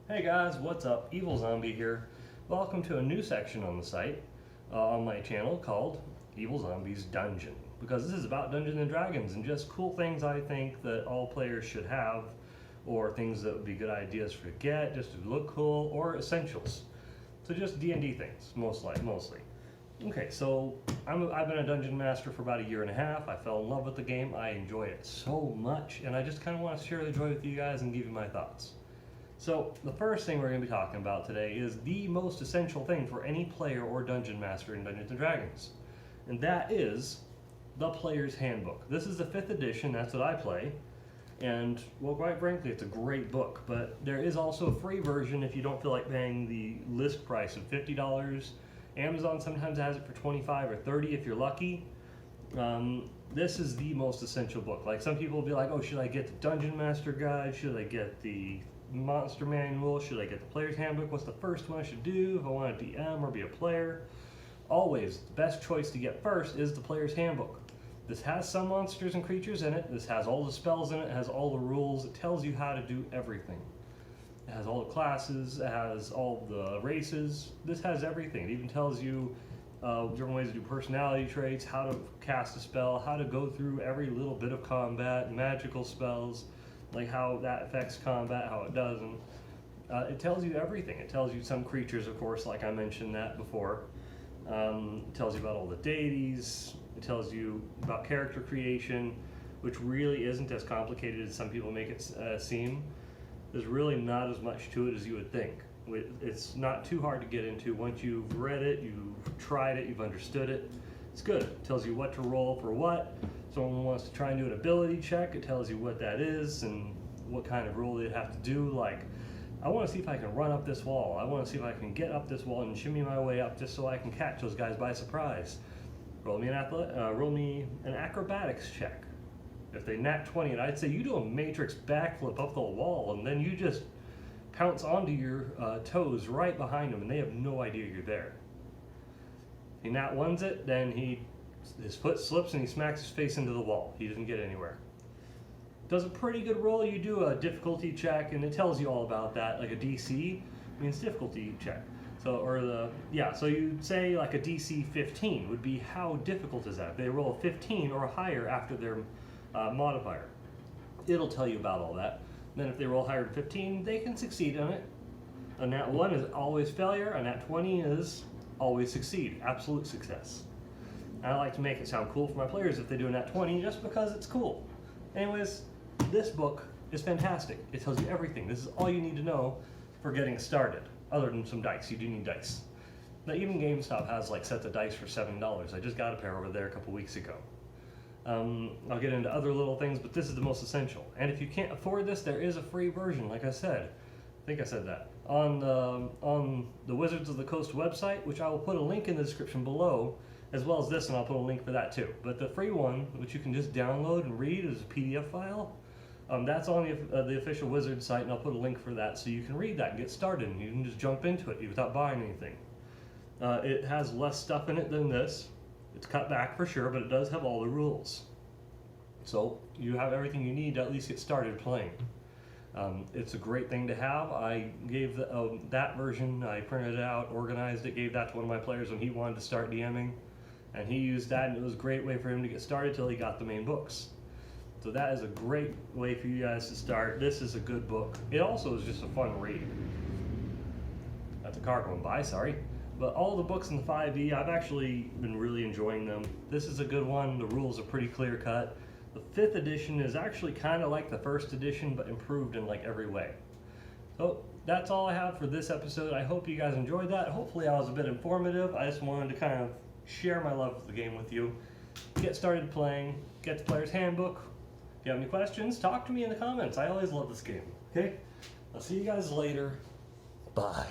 Hey guys, what's up? Evilzombie here. Welcome to a new section on the site, on my channel called Evilzombie's Dungeon. Because this is about Dungeons and Dragons and just cool things I think that all players should have, or things that would be good ideas for to get, just to look cool, or essentials. So just D&D things, mostly. Okay, so I've been a dungeon master for about a year and a half. I fell in love with the game. I enjoy it so much, and I just kind of want to share the joy with you guys and give you my thoughts. So the first thing we're going to be talking about today is the most essential thing for any player or dungeon master in Dungeons & Dragons. And that is the Player's Handbook. This is the 5th edition, that's what I play. And, well, quite frankly, it's a great book. But there is also a free version if you don't feel like paying the list price of $50. Amazon sometimes has it for $25 or $30 if you're lucky. This is the most essential book. Like, some people will be like, oh, should I get the Dungeon Master Guide? Should I get the Monster Manual? Should I get the Player's Handbook? What's the first one I should do if I want to DM or be a player? Always, the best choice to get first is the Player's Handbook. This has some monsters and creatures in it. This has all the spells in it. It has all the rules. It tells you how to do everything. It has all the classes. It has all the races. This has everything. It even tells you different ways to do personality traits, how to cast a spell, how to go through every little bit of combat, magical spells, like how that affects combat, how it doesn't. It tells you everything. It tells you some creatures, of course, like I mentioned that before. It tells you about all the deities. It tells you about character creation, which really isn't as complicated as some people make it seem. There's really not as much to it as you would think. It's not too hard to get into. Once you've read it, you've tried it, you've understood it, it's good. It tells you what to roll for what. Someone wants to try and do an ability check, it tells you what that is and what kind of roll they'd have to do. Like, I want to see if I can run up this wall. I want to see if I can get up this wall and shimmy my way up just so I can catch those guys by surprise. Roll me an acrobatics check. If they nat 20, and I'd say you do a matrix backflip up the wall and then you just pounce onto your toes right behind them and they have no idea you're there. He nat 1s it, then his foot slips and he smacks his face into the wall. He doesn't get anywhere. Does a pretty good roll. You do a difficulty check and it tells you all about that. Like a DC means difficulty check. So you'd say like a DC 15 would be how difficult is that? If they roll a 15 or higher after their modifier, it'll tell you about all that. Then if they roll higher than 15, they can succeed on it. A nat 1 is always failure. A nat 20 is always succeed, absolute success. I like to make it sound cool for my players if they do a nat 20 just because it's cool. Anyways, this book is fantastic. It tells you everything. This is all you need to know for getting started, other than some dice. You do need dice. Now, even GameStop has like sets of dice for $7. I just got a pair over there a couple weeks ago. I'll get into other little things, but this is the most essential. And if you can't afford this, there is a free version, like I said. I think I said that. On the Wizards of the Coast website, which I will put a link in the description below, as well as this, and I'll put a link for that too. But the free one, which you can just download and read as a PDF file, that's on the official Wizards site, and I'll put a link for that so you can read that and get started, and you can just jump into it without buying anything. It has less stuff in it than this. It's cut back for sure, but it does have all the rules. So you have everything you need to at least get started playing. It's a great thing to have. I gave that version, I printed it out, organized it, gave that to one of my players when he wanted to start DMing. And he used that, and it was a great way for him to get started till he got the main books. So that is a great way for you guys to start. This is a good book. It also is just a fun read. That's a car going by, sorry. But all the books in the 5e, I've actually been really enjoying them. This is a good one. The rules are pretty clear cut. The 5th edition is actually kind of like the 1st edition, but improved in like every way. So that's all I have for this episode. I hope you guys enjoyed that. Hopefully I was a bit informative. I just wanted to kind of share my love of the game with you. Get started playing. Get the Player's Handbook. If you have any questions, talk to me in the comments. I always love this game. Okay? I'll see you guys later. Bye.